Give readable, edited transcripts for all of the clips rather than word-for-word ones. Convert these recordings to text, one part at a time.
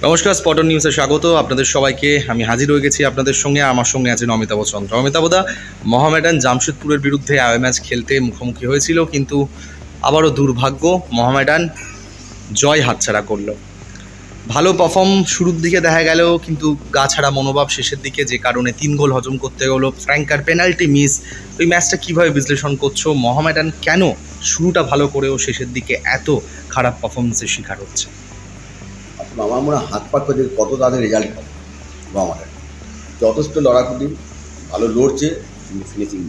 নমস্কার, স্পটন নিউজে স্বাগত আপনাদের সবাইকে। আমি হাজির হয়ে গেছি আপনাদের সঙ্গে। আমার সঙ্গে আছেন অমিতাভ চন্দ্র। অমিতাভদা, মোহামেডান জামশেদপুরের বিরুদ্ধে আওয়ে ম্যাচ খেলতে মুখোমুখি হয়েছিল, কিন্তু আবারও দুর্ভাগ্য, মোহামেডান জয় হাতছাড়া করলো। ভালো পারফর্ম শুরুর দিকে দেখা গেল, কিন্তু গা ছাড়া মনোভাব শেষের দিকে, যে কারণে 3 গোল হজম করতে হলো। ফ্র্যাঙ্কার পেনাল্টি মিস। ওই ম্যাচটা কীভাবে বিশ্লেষণ করছো? মোহামেডান কেন শুরুটা ভালো করেও শেষের দিকে এত খারাপ পারফরমেন্সের শিকার হচ্ছে? আমার মনে হয় হাত পাক করে কত তাদের রেজাল্ট হবে। আমাদের যথেষ্ট লড়াকুটি, ভালো লড়ছে, ফিনিশিং,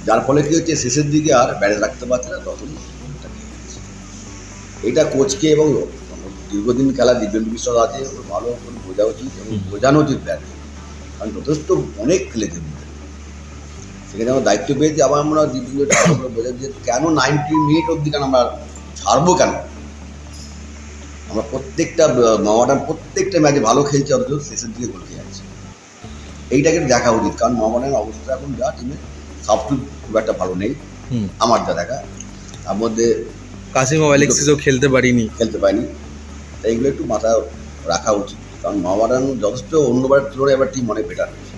যার ফলে কী হচ্ছে শেষের দিকে আর ব্যালেন্স রাখতে পারছে না। তখন এটা কোচকে এবং দীর্ঘদিন খেলা দিব্যেন্দু বিশ্বাস আছে, ভালো করে বোঝা উচিত এবং বোঝানো উচিত ব্যাটে, কারণ যথেষ্ট অনেক খেলেছে। সেখানে আমার দায়িত্ব পেয়েছি। আবার আমরা দিব্যেন্দুটা ভালো করে বোঝা যে কেন 90 মিনিট অবধি কেন আমরা ছাড়বো, কেন আমরা প্রত্যেকটা মোহামেডান প্রত্যেকটা ম্যাচে ভালো খেলছে, অথচ শেষের দিকে গোল খেয়ে যাচ্ছে। এইটাকে দেখা উচিত, কারণ মোহামেডানের অবস্থা এখন যা টিমে সাবস্টিটিউট খুব একটা ভালো নেই আমার যা দেখা। তার মধ্যে কাসিম ও অ্যালেক্সিসও খেলতে পারেনি। তাই এগুলো একটু মাথায় রাখা উচিত, কারণ মোহামেডান যথেষ্ট অন্যবারের তুলনায় এবার টিম অনেক বেটার হয়েছে।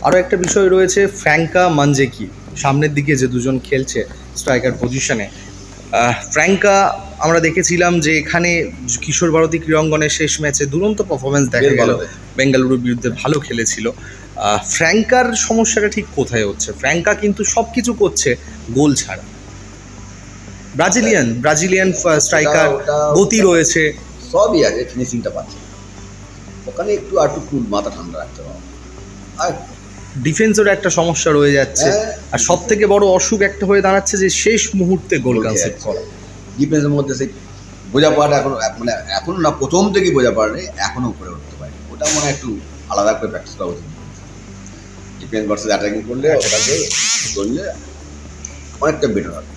আরও একটা বিষয় রয়েছে, ফ্র্যাঙ্কা মানজেকি সামনের দিকে যে দুজন খেলছে স্ট্রাইকার পজিশনে। ফ্র্যাঙ্কা আমরা দেখেছিলাম যে এখানে কিশোর ভারতী ক্রীড়াঙ্গনের শেষ ম্যাচে দুরন্ত পারফরমেন্স দেখা গেল, বেঙ্গালুরুর বিরুদ্ধে ভালো খেলেছিল। ফ্র্যাঙ্কার সমস্যাটা ঠিক কোথায় হচ্ছে? ফ্র্যাঙ্কা কিন্তু সব কিছু করছে গোল ছাড়া। ব্রাজিলিয়ান স্ট্রাইকার, গতি রয়েছে, সবই আছে, ফিনিশিংটা পাচ্ছে ওখানে একটু মাথা ঠান্ডা রাখতে হবে। আর ডিফেন্সের একটা সমস্যা রয়ে যাচ্ছে, আর সব থেকে বড় অসুখ একটা হয়ে দাঁড়াচ্ছে যে শেষ মুহূর্তে গোল কনসেপ্ট করা। ডিফেন্সের মধ্যে সেই বোঝাপড়াটা এখন না, প্রথম থেকেই বোঝাপড়া নেই, এখনও উপরে উঠতে পারে। ওটা মনে হয় একটু আলাদা করে প্র্যাকটিস করা উচিত। ডিফেন্স ভার্সেস অ্যাটাকিং করলে ওটাকে করলে অনেকটা বেটার হবে।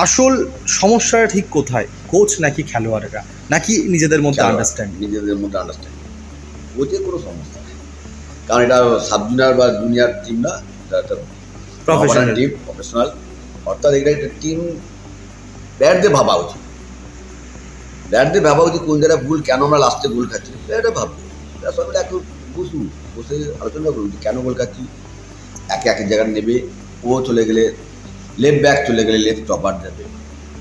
আসল সমস্যাটা ঠিক কোথায়? কোচ নাকি খেলোয়াড়রা, নাকি নিজেদের মধ্যে আন্ডারস্ট্যান্ডিং? কোচের কোনো সমস্যা নেই, কারণ এটা সাব জুনিয়র বা জুনিয়র টিম না, এটা একটা প্রফেশনাল টিম, প্রফেশনাল। অর্থাৎ এটা একটা টিম ব্যাট দিয়ে ভাবা উচিত, কোন জায়গায় ভুল, কেন আমরা লাস্টে গোল খাচ্ছি, এটা ভাববো। আসলে একটু বসে আলোচনা করুন কেন গোল খাচ্ছি। এক জায়গায় নেবে, ও চলে গেলে লেফট ব্যাক চলে গেলে লেফট স্টপার যাবে,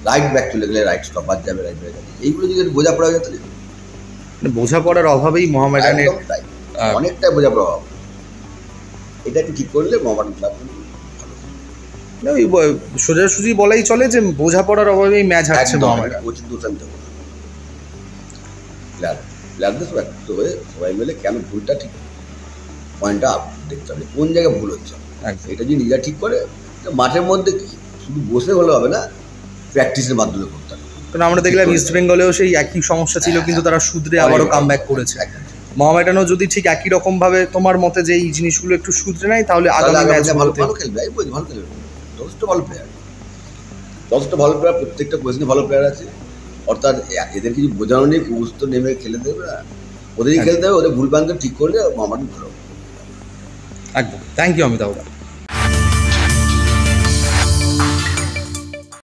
রাইট ব্যাক চলে গেলে রাইট স্টপার যাবে, রাইট ব্যাক যাবে। এইগুলো যদি বোঝাপড়া হয়ে তাহলে বোঝাপড়ার অভাবেই মোহামেডানের অনেকটাই বোঝাপড়া অভাব। এটা একটু ঠিক করলে মোহামেডান ক্লাব সোজাসুজি বলাই চলে যে বোঝাপড়ার অভাবেই ম্যাচ হারছে মোহামেডান। কোচিং দোষান্ত প্লেয়ারদের সব একটু হয়ে সবাই মিলে কেন ভুলটা ঠিক পয়েন্টটা দেখতে হবে, কোন জায়গায় ভুল হচ্ছে। এটা যদি নিজেরা ঠিক করে, মাঠের মধ্যে শুধু বসে হলে হবে না, প্র্যাকটিসের মাধ্যমে করতে হবে। কারণ আমরা দেখলাম ইস্ট বেঙ্গলেও সেই একই সমস্যা ছিল, কিন্তু তারা শুধরে আবারও কামব্যাক করেছে। মোহামেডানও যদি ঠিক একই রকমভাবে তোমার মতে যে এই জিনিসগুলো একটু শুধরে নেয়, তাহলে আগামী ম্যাচ ভালো খেলবে। ভালো খেলবে, যথেষ্ট ভালো প্লেয়ার, প্রত্যেকটা পজিশনে ভালো প্লেয়ার আছে। অর্থাৎ এদের কিছু বোঝানো নেই, কোচ তো নেমে খেলে দেবে না, ওদেরই খেলতে হবে। ওদের ভুল ভ্রান্তি ঠিক করলে মোহামেডান ভালো। একদম। Thank you Amitabh.